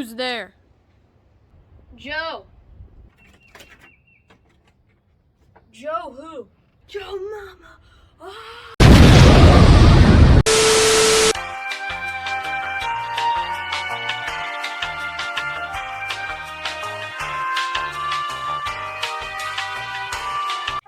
Who's there? Joe. Joe who? Joe Mama. Ah!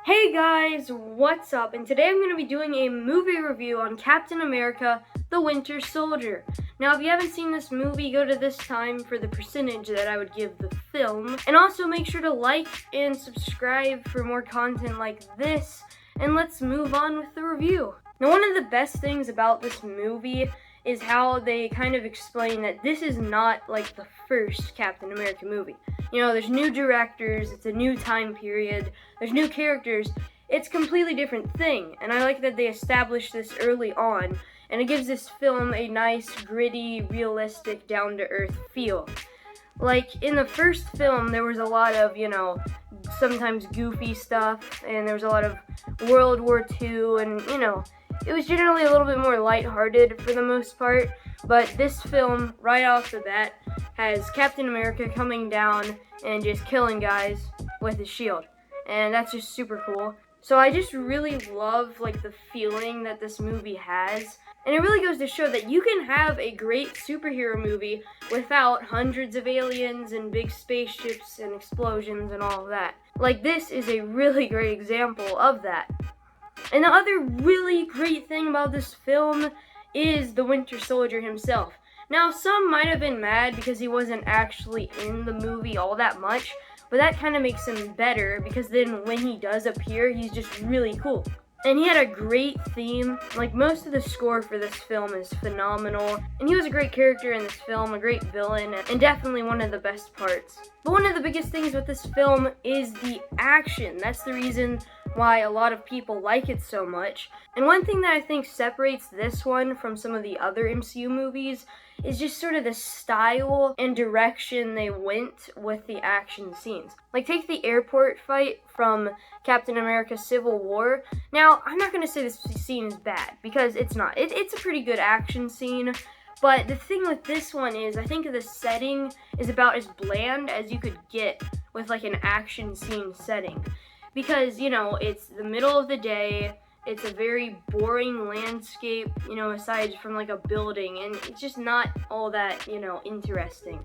Hey guys, what's up? And today I'm going to be doing a movie review on Captain America: The Winter Soldier. Now, if you haven't seen this movie, go to this time for the percentage that I would give the film. And also make sure to like and subscribe for more content like this. And let's move on with the review. Now, one of the best things about this movie is how they kind of explain that this is not like the first Captain America movie. You know, there's new directors, it's a new time period, there's new characters, it's a completely different thing. And I like that they established this early on, and it gives this film a nice, gritty, realistic, down-to-earth feel. Like, in the first film, there was a lot of, you know, sometimes goofy stuff, and there was a lot of World War II, and, you know, it was generally a little bit more lighthearted for the most part. But this film, right off the bat, has Captain America coming down and just killing guys with his shield. And that's just super cool. So I just really love, like, the feeling that this movie has. And it really goes to show that you can have a great superhero movie without hundreds of aliens and big spaceships and explosions and all of that. Like, this is a really great example of that. And the other really great thing about this film is the Winter Soldier himself. Now, some might have been mad because he wasn't actually in the movie all that much, but that kind of makes him better because then when he does appear, he's just really cool. And he had a great theme. Like, most of the score for this film is phenomenal. And he was a great character in this film, a great villain, and definitely one of the best parts. But one of the biggest things with this film is the action. That's the reason why a lot of people like it so much. And one thing that I think separates this one from some of the other MCU movies is just sort of the style and direction they went with the action scenes. Like, take the airport fight from Captain America: Civil War. Now, I'm not going to say this scene is bad, because it's not. It's a pretty good action scene. But the thing with this one is, I think the setting is about as bland as you could get with, like, an action scene setting. Because, you know, it's the middle of the day, it's a very boring landscape, you know, aside from, like, a building, and it's just not all that, you know, interesting.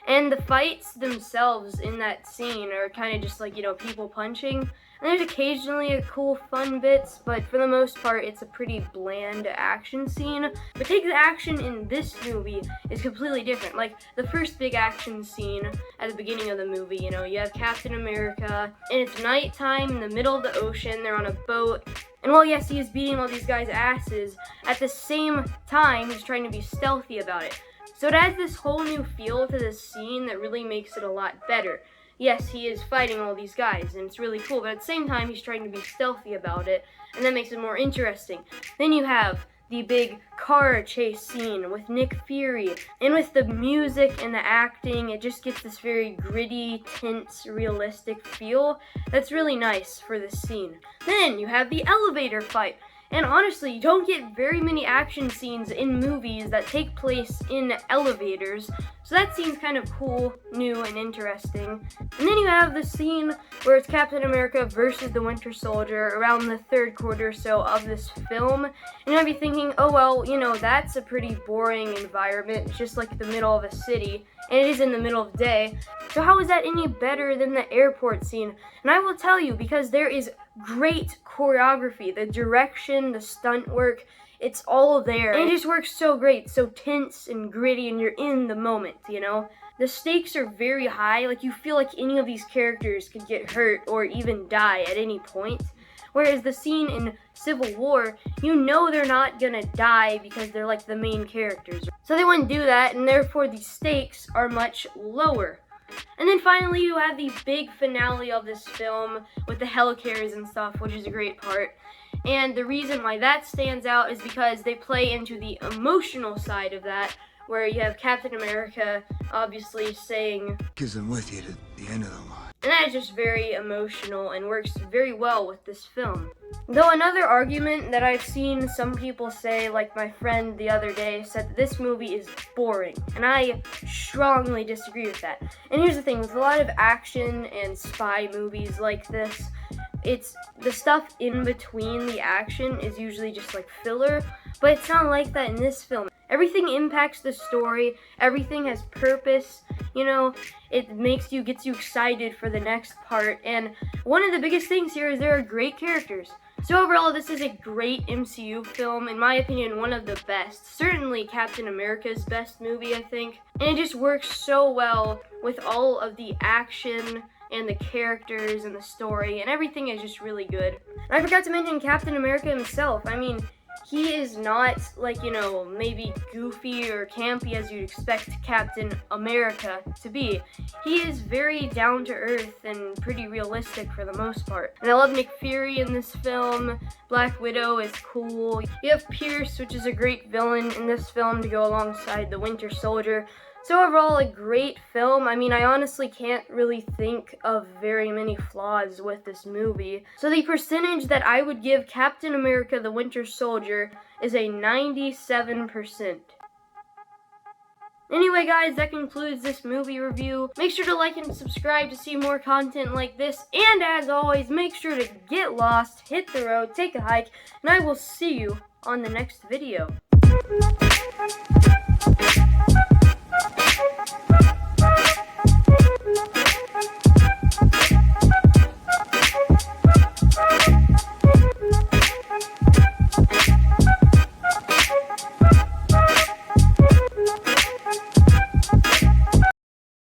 And the fights themselves in that scene are kind of just like, you know, people punching. And there's occasionally a cool fun bits, but for the most part, it's a pretty bland action scene. But take the action in this movie is completely different. Like, the first big action scene at the beginning of the movie, you know, you have Captain America, and it's nighttime in the middle of the ocean, they're on a boat. And while, yes, he is beating all these guys' asses, at the same time, he's trying to be stealthy about it. So it adds this whole new feel to this scene that really makes it a lot better. Yes, he is fighting all these guys, and it's really cool, but at the same time, he's trying to be stealthy about it, and that makes it more interesting. Then you have the big car chase scene with Nick Fury, and with the music and the acting, it just gets this very gritty, tense, realistic feel that's really nice for this scene. Then you have the elevator fight. And honestly, you don't get very many action scenes in movies that take place in elevators, so that scene's kind of cool, new, and interesting. And then you have the scene where it's Captain America versus the Winter Soldier around the third quarter or so of this film. And you might be thinking, oh well, you know, that's a pretty boring environment. It's just like the middle of a city, and it is in the middle of the day. So how is that any better than the airport scene? And I will tell you, because there is great choreography, the direction, the stunt work, it's all there. And it just works so great, so tense and gritty, and you're in the moment, you know? The stakes are very high, like you feel like any of these characters could get hurt or even die at any point. Whereas the scene in Civil War, you know they're not gonna die because they're like the main characters. So they wouldn't do that, and therefore the stakes are much lower. And then finally you have the big finale of this film with the helicarriers and stuff, which is a great part. And the reason why that stands out is because they play into the emotional side of that, where you have Captain America obviously saying, "'Cause I'm with you to the end of the line." And that is just very emotional and works very well with this film. Though another argument that I've seen some people say, like my friend the other day, said that this movie is boring, and I strongly disagree with that. And here's the thing, with a lot of action and spy movies like this, it's the stuff in between the action is usually just like filler, but it's not like that in this film. Everything impacts the story, everything has purpose, you know, it gets you excited for the next part, and one of the biggest things here is there are great characters. So overall, this is a great MCU film, in my opinion, one of the best. Certainly Captain America's best movie, I think. And it just works so well with all of the action and the characters and the story, and everything is just really good. And I forgot to mention Captain America himself. I mean, he is not like, you know, maybe goofy or campy as you'd expect Captain America to be. He is very down to earth and pretty realistic for the most part. And I love Nick Fury in this film. Black Widow is cool. You have Pierce, which is a great villain in this film to go alongside the Winter Soldier. So overall, a great film. I mean, I honestly can't really think of very many flaws with this movie. So the percentage that I would give Captain America the Winter Soldier is a 97%. Anyway guys, that concludes this movie review. Make sure to like and subscribe to see more content like this. And as always, make sure to get lost, hit the road, take a hike, and I will see you on the next video.